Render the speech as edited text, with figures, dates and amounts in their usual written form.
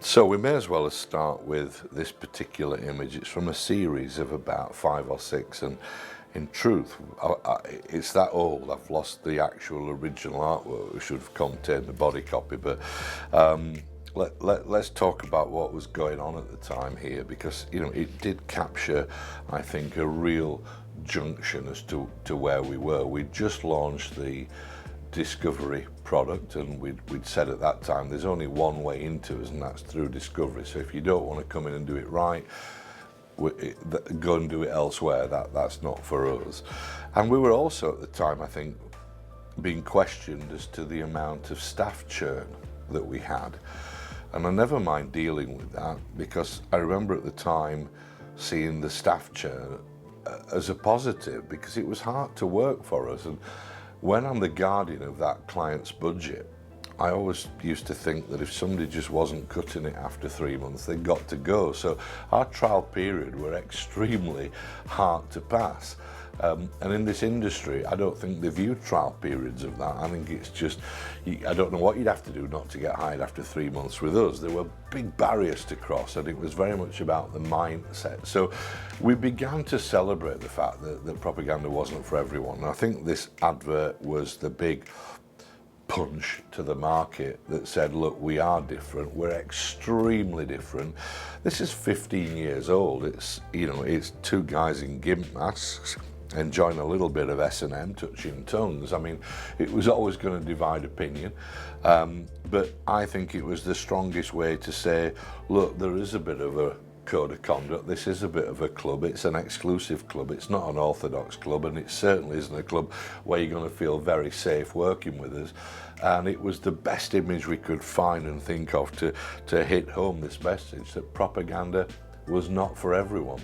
So we may as well start with this particular image. It's from a series of about 5 or 6, and in truth, it's that old. I've lost the actual original artwork, which should have contained the body copy. But let's talk about what was going on at the time here, because it did capture, I think, a real junction as to where we were. We'd just launched the Discovery product, and we'd said at that time there's only one way into us, and that's through Discovery. So if you don't want to come in and do it right, go and do it elsewhere. That's not for us. And we were also at the time, I think, being questioned as to the amount of staff churn that we had, and I never mind dealing with that, because I remember at the time seeing the staff churn as a positive, because it was hard to work for us. And when I'm the guardian of that client's budget, I always used to think that if somebody just wasn't cutting it after 3 months, they got to go. So our trial period were extremely hard to pass. And in this industry, I don't think they view trial periods of that. I think it's just, I don't know what you'd have to do not to get hired after 3 months. With us, there were big barriers to cross, and it was very much about the mindset. So we began to celebrate the fact that propaganda wasn't for everyone. And I think this advert was the big punch to the market that said, look, we are different, we're extremely different. This is 15 years old. It's it's two guys in gimp masks enjoying a little bit of S&M, touching tongues. I mean, it was always going to divide opinion, but I think it was the strongest way to say, look, there is a bit of a code of conduct. This is a bit of a club. It's an exclusive club. It's not an orthodox club, and it certainly isn't a club where you're going to feel very safe working with us. And it was the best image we could find and think of to hit home this message that propaganda was not for everyone.